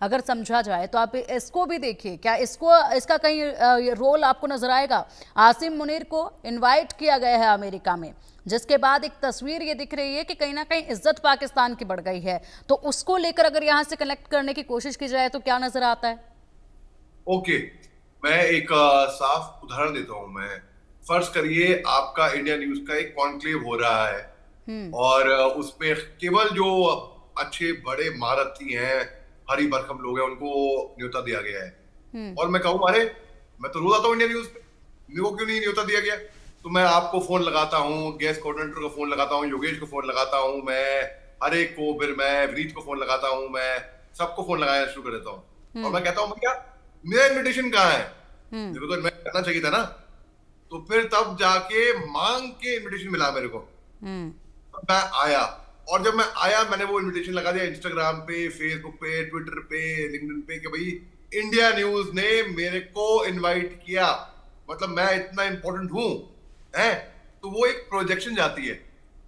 अगर समझा जाए तो आप इसको भी देखिए, क्या इसका कहीं रोल आपको नजर आएगा? आसिम मुनीर को इनवाइट किया गया है अमेरिका में, जिसके बाद एक तस्वीर ये दिख रही है कि कहीं ना कहीं इज्जत पाकिस्तान की बढ़ गई है, तो उसको लेकर अगर यहां से कनेक्ट करने की कोशिश की जाए तो क्या नजर आता है? ओके, मैं एक साफ उदाहरण देता हूं। मैं फर्ज करिए आपका इंडिया न्यूज का एक कॉन्क्लेव हो रहा है हम्म। और उसमें केवल जो अच्छे बड़े महारथी हैं, हरी भरकम लोग हैं, उनको न्योता दिया गया है। हम्म। और मैं कहूँ अरे, मैं तो रोज आता हूँ इंडिया न्यूज पे, मेरे को क्यों नहीं न्योता दिया गया? तो मैं आपको फोन लगाता हूँ, गेस्ट कोऑर्डिनेटर को फोन लगाता हूँ, योगेश को फोन लगाता हूँ, मैं हर एक को, फिर मैं विनीत को फोन लगाता हूँ, मैं सबको फोन लगाना शुरू कर देता हूँ और हम्म। मैं कहता हूँ भैया मेरा इनविटेशन कहाँ है? हम्म। मेरे को तो इन्वाइट करना चाहिए था ना। तो फिर तब जाके मांग के इनविटेशन मिला मेरे को। हम्म। तब मैं आया, और जब मैं आया मैंने वो इनविटेशन लगा दिया इंस्टाग्राम पे, फेसबुक पे, ट्विटर पे, लिंक्डइन पे कि भाई इंडिया न्यूज ने मेरे को इनवाइट किया, मतलब मैं इतना इंपॉर्टेंट हूं है। तो वो एक प्रोजेक्शन जाती है।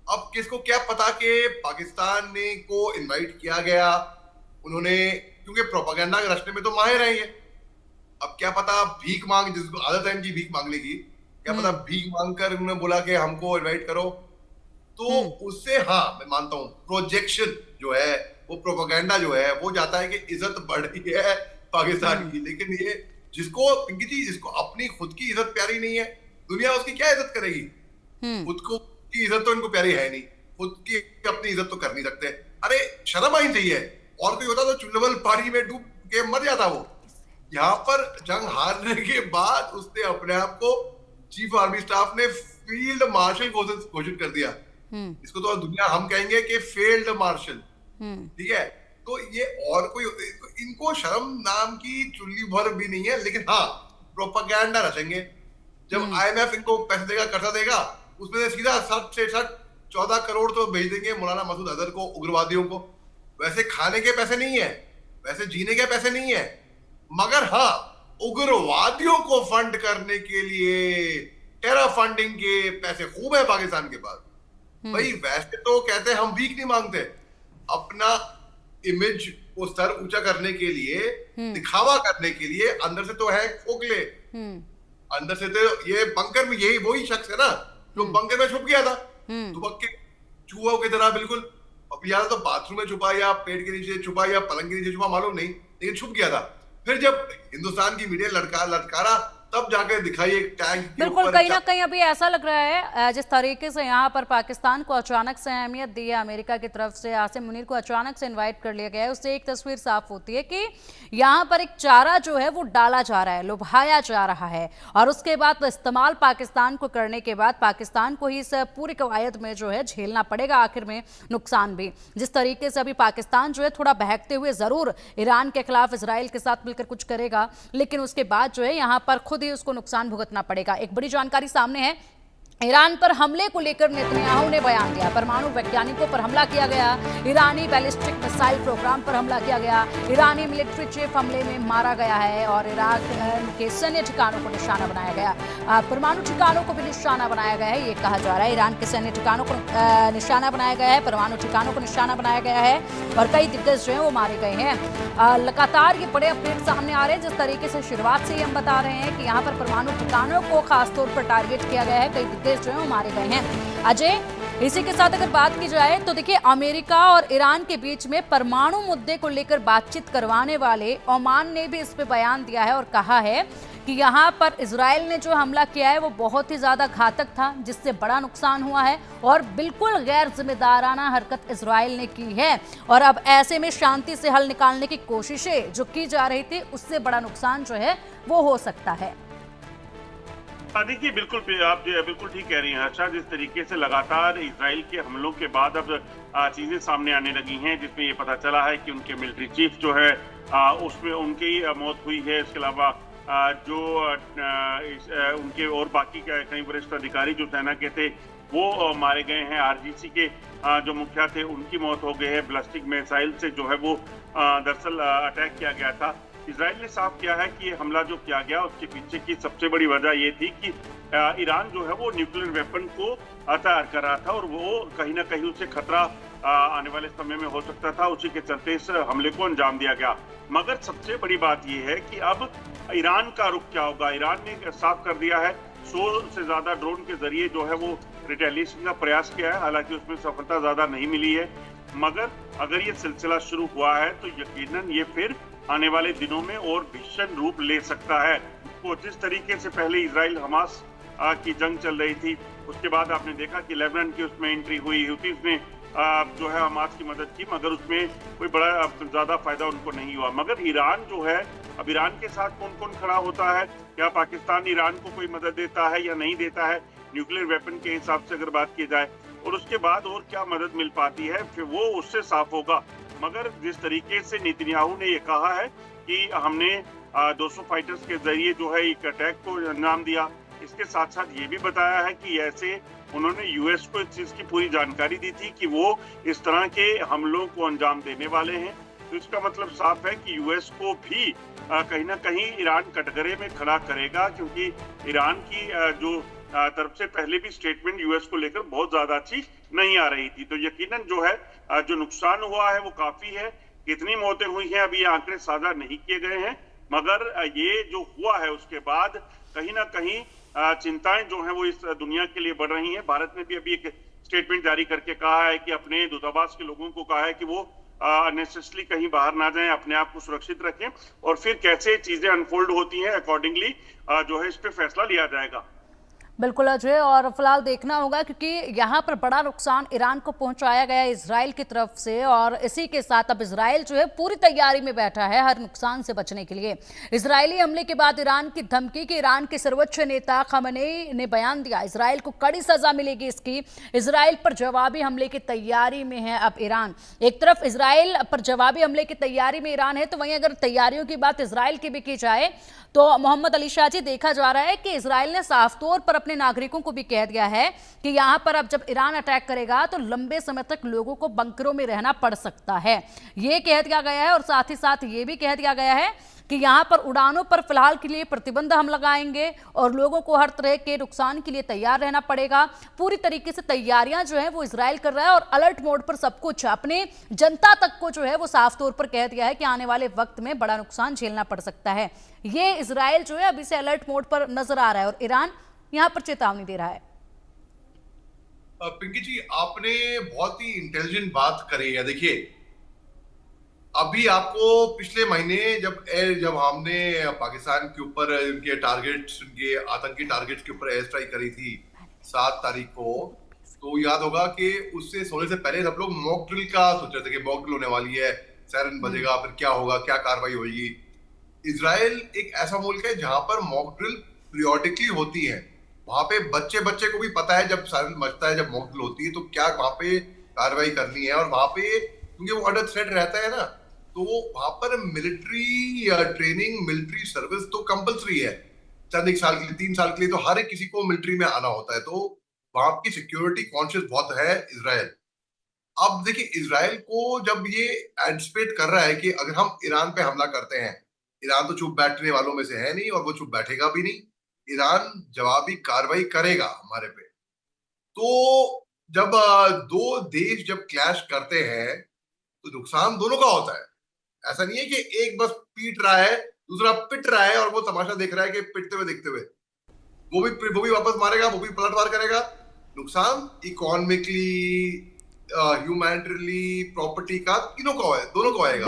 अब किसको क्या पता कि पाकिस्तान ने को इनवाइट किया गया, उन्होंने, क्योंकि प्रोपागेंडा के रास्ते में तो माहिर है ये। अब क्या पता भीख मांग, जिसको आदत है इनकी भीख मांगने की, क्या पता हम्म। भीख मांग कर उन्होंने बोला कि हमको इनवाइट करो। तो हम्म। उससे हाँ मैं मानता हूं प्रोजेक्शन जो है, वो प्रोपागेंडा जो है वो जाता है कि इज्जत बढ़ रही है पाकिस्तान हम्म। की। लेकिन ये जिसको पिंकी जी, जिसको अपनी खुद की इज्जत प्यारी नहीं है, दुनिया उसकी क्या इज्जत करेगी? हम्म। खुद को की इज्जत तो इनको प्यारी है नहीं, खुद की अपनी इज्जत तो कर नहीं सकते। अरे शर्म आनी चाहिए। और कोई होता तो चुलबल पानी में डूब के मर जाता वो। यहाँ पर जंग हारने के बाद उसने अपने आप को, चीफ आर्मी स्टाफ ने फील्ड मार्शल घोषित कर दिया। हम्म। इसको तो दुनिया हम कहेंगे कि फील्ड मार्शल। हम्म। ठीक है। तो ये और कोई, इनको शर्म नाम की चुल्ली भर भी नहीं है। लेकिन हाँ, प्रोपागैंडा रचेंगे। जब हम्म। आईएमएफ इनको पैसे देगा, कर्जा देगा, उसमें से सीधा 60 से 14 करोड़ तो भेज देंगे मौलाना मसूद अजहर को, उग्रवादियों को। वैसे खाने के पैसे नहीं है, वैसे जीने के पैसे नहीं है, मगर हाँ उग्रवादियों को फंड करने के लिए टेरा फंडिंग के पैसे खूब है पाकिस्तान के पास। हम्म। भाई वैसे तो कहते हैं हम भीख नहीं मांगते, अपना इमेज को स्तर ऊंचा करने के लिए, हम्म। दिखावा करने के लिए, अंदर से तो है खोखले। हम्म। अंदर से तो ये बंकर में यही वही शख्स है ना जो हम्म। बंकर में छुप गया था, हम्म। दुबक के चूहों की तरह बिल्कुल। अब या तो बाथरूम में छुपा, या पेट के नीचे छुपा, या पलंग के नीचे छुपा, मालूम नहीं, लेकिन छुप गया था। फिर जब हिंदुस्तान की मीडिया लटकारा, तब जाकर दिखाई एक टैंक के बिल्कुल, ऊपर कहीं ना कहीं अभी ऐसा लग रहा है जिस तरीके से यहाँ पर पाकिस्तान को अचानक से अहमियत दी है अमेरिका की तरफ से, आसिम मुनीर को अचानक से इनवाइट कर लिया गया है, उससे एक तस्वीर साफ होती है कि यहाँ पर एक चारा जो है वो डाला जा रहा है, लुभाया जा रहा है, और उसके बाद इस्तेमाल पाकिस्तान को करने के बाद पाकिस्तान को ही इस पूरी कवायद में जो है झेलना पड़ेगा आखिर में नुकसान भी। जिस तरीके से अभी पाकिस्तान जो है थोड़ा बहकते हुए जरूर ईरान के खिलाफ इसराइल के साथ मिलकर कुछ करेगा, लेकिन उसके बाद जो है यहाँ पर खुद ही उसको नुकसान भुगतना पड़ेगा। एक बड़ी जानकारी सामने है, ईरान पर हमले को लेकर नेतन्याहू ने बयान दिया। परमाणु वैज्ञानिकों पर हमला किया गया, ईरानी बैलिस्टिक मिसाइल प्रोग्राम पर हमला किया गया, ईरानी मिलिट्री चीफ हमले में मारा गया है और इराक के सैन्य ठिकानों को निशाना बनाया गया। परमाणु ठिकानों को भी निशाना बनाया गया है, ये कहा जा रहा है। ईरान के सैन्य ठिकानों को निशाना बनाया गया है, परमाणु ठिकानों को निशाना बनाया गया है और कई दिग्गज जो है वो मारे गए हैं। लगातार ये बड़े अपडेट सामने आ रहे हैं। जिस तरीके से शुरुआत से ही हम बता रहे हैं कि यहाँ पर परमाणु ठिकानों को खासतौर पर टारगेट किया गया है, कई दिग्गज जो है वो मारे गए हैं। अजय, इसी के साथ अगर बात की जाए तो देखिए, अमेरिका और ईरान के बीच में परमाणु मुद्दे को लेकर बातचीत करवाने वाले ओमान ने भी इस पे बयान दिया है और कहा है कि यहाँ पर इजराइल ने जो हमला किया है वो बहुत ही ज्यादा घातक था, जिससे बड़ा नुकसान हुआ है और बिल्कुल गैर जिम्मेदाराना हरकत इजराइल ने की है और अब ऐसे में शांति से हल निकालने की कोशिशें जो की जा रही थी उससे बड़ा नुकसान जो है वो हो सकता है। देखिए, बिल्कुल आप बिल्कुल ठीक कह रही हैं अच्छा। जिस तरीके से लगातार इजराइल के हमलों के बाद अब चीजें सामने आने लगी हैं, जिसमें ये पता चला है कि उनके मिलिट्री चीफ जो है उसमें उनकी मौत हुई है। इसके अलावा जो उनके और बाकी कई वरिष्ठ अधिकारी जो सेना के थे वो मारे गए हैं। आरजीसी के जो मुखिया थे उनकी मौत हो गई है। बैलिस्टिक मिसाइल से जो है वो दरअसल अटैक किया गया था। इजराइल ने साफ किया है कि ये हमला जो किया गया उसके पीछे की सबसे बड़ी वजह ये थी कि ईरान जो है वो न्यूक्लियर वेपन को तैयार कर रहा था और वो कहीं ना कहीं उसे खतरा आने वाले समय में हो सकता था, उसी के चलते इस हमले को अंजाम दिया गया। मगर सबसे बड़ी बात यह है कि अब ईरान का रुख क्या होगा। ईरान ने साफ कर दिया है, 100 से ज्यादा ड्रोन के जरिए जो है वो रिटेलिएशन का प्रयास किया है, हालांकि उसमें सफलता ज्यादा नहीं मिली है। मगर अगर ये सिलसिला शुरू हुआ है तो यकीनन ये फिर आने वाले दिनों में और भीषण रूप ले सकता है। वो जिस तरीके से पहले इजराइल हमास की जंग चल रही थी, उसके बाद आपने देखा कि लेबनान की उसमें एंट्री हुई, हुतीज ने जो है हमास की मदद की, मगर उसमें कोई बड़ा ज्यादा फायदा उनको नहीं हुआ। मगर ईरान जो है, अब ईरान के साथ कौन कौन खड़ा होता है, क्या पाकिस्तान ईरान को कोई मदद देता है या नहीं देता है, न्यूक्लियर वेपन के हिसाब से अगर बात की जाए, और उसके बाद और क्या मदद मिल पाती है, फिर वो उससे साफ होगा। मगर जिस तरीके से नेतन्याहू ने ये कहा है कि हमने 200 फाइटर्स के जरिए जो है एक अटैक को अंजाम दिया, इसके साथ साथ ये भी बताया है कि ऐसे उन्होंने यूएस को इस चीज की पूरी जानकारी दी थी कि वो इस तरह के हमलों को अंजाम देने वाले हैं। तो इसका मतलब साफ है कि यूएस को भी कहीं ना कहीं ईरान कटघरे में खड़ा करेगा, क्योंकि ईरान की जो तरफ से पहले भी स्टेटमेंट यूएस को लेकर बहुत ज्यादा अच्छी नहीं आ रही थी। तो यकीनन जो है जो नुकसान हुआ है वो काफी है। कितनी मौतें हुई हैं अभी आंकड़े साझा नहीं किए गए हैं, मगर ये जो हुआ है उसके बाद कहीं ना कहीं चिंताएं जो हैं वो इस दुनिया के लिए बढ़ रही हैं। भारत ने भी अभी एक स्टेटमेंट जारी करके कहा है कि अपने दूतावास के लोगों को कहा है कि वो अननेसेसरली कहीं बाहर ना जाएं, अपने आप को सुरक्षित रखें, और फिर कैसे चीजें अनफोल्ड होती हैं अकॉर्डिंगली जो है इस पे फैसला लिया जाएगा। बिल्कुल अजय, और फिलहाल देखना होगा क्योंकि यहाँ पर बड़ा नुकसान ईरान को पहुंचाया गया है इजराइल की तरफ से, और इसी के साथ अब इजराइल जो है पूरी तैयारी में बैठा है हर नुकसान से बचने के लिए। इजरायली हमले के बाद ईरान की धमकी कि ईरान के सर्वोच्च नेता खमेनेई ने बयान दिया, इजराइल को कड़ी सजा मिलेगी इसकी। इजराइल पर जवाबी हमले की तैयारी में है अब ईरान। एक तरफ इजराइल पर जवाबी हमले की तैयारी में ईरान है, तो वहीं अगर तैयारियों की बात इजराइल की भी की जाए तो मोहम्मद अली शाह जी, देखा जा रहा है कि इजराइल ने साफ तौर पर अपने नागरिकों को भी कह दिया है कि यहां पर अब जब ईरान अटैक करेगा तो लंबे समय तक लोगों को बंकरों में रहना पड़ सकता है, ये कह दिया गया है। और साथ ही साथ ये भी कह दिया गया है कि यहां पर उड़ानों पर फिलहाल के लिए प्रतिबंध हम लगाएंगे और लोगों को हर तरह के नुकसान के लिए तैयार रहना पड़ेगा। पूरी तरीके से तैयारियां जो है वो इजराइल कर रहा है और अलर्ट मोड पर सब कुछ अपने जनता तक को जो है वो साफ तौर पर कह दिया है कि आने वाले वक्त में बड़ा नुकसान झेलना पड़ सकता है। ये इजराइल जो है अभी से अलर्ट मोड पर नजर आ रहा है और ईरान यहां पर चेतावनी दे रहा है। पिंकी जी, आपने बहुत ही इंटेलिजेंट बात करी है। देखिए, अभी आपको पिछले महीने जब हमने पाकिस्तान के ऊपर उनके टारगेट्स, उनके आतंकी टारगेट्स के ऊपर एयर स्ट्राइक करी थी 7 तारीख को, तो याद होगा कि उससे सोने से पहले सब लोग मॉक ड्रिल का सोच रहे थे कि मॉक ड्रिल होने वाली है, सायरन बजेगा, फिर क्या होगा, क्या कार्रवाई होगी। इजराइल एक ऐसा मुल्क है जहां पर मॉक ड्रिल पीरियोडिकली होती है। वहां पे बच्चे को भी पता है जब सायरन बजता है, जब मॉक ड्रिल होती है तो क्या वहां पे कार्रवाई करनी है। और वहां पे क्योंकि वो अंडर थ्रेट रहता है ना, तो वहां पर मिलिट्री ट्रेनिंग, मिलिट्री सर्विस तो कंपलसरी है। चंद एक साल के लिए, 3 साल के लिए तो हर एक किसी को मिलिट्री में आना होता है। तो वहां की सिक्योरिटी कॉन्शियस बहुत है इजराइल। अब देखिए, इजराइल को जब ये एंटिसिपेट कर रहा है कि अगर हम ईरान पे हमला करते हैं, ईरान तो चुप बैठने वालों में से है नहीं और वो चुप बैठेगा भी नहीं, ईरान जवाबी कार्रवाई करेगा हमारे पे। तो जब दो देश जब क्लैश करते हैं तो नुकसान दोनों का होता है। ऐसा नहीं है कि एक बस पीट रहा है, दूसरा पिट रहा है और वो तमाशा देख रहा है कि पिटते हुए देखते हुए। वो भी वापस मारेगा, वो भी पलटवार करेगा। नुकसान इकोनॉमिकली, ह्यूमैनिटेरियनली, प्रॉपर्टी का, तीनों को है, दोनों को आएगा।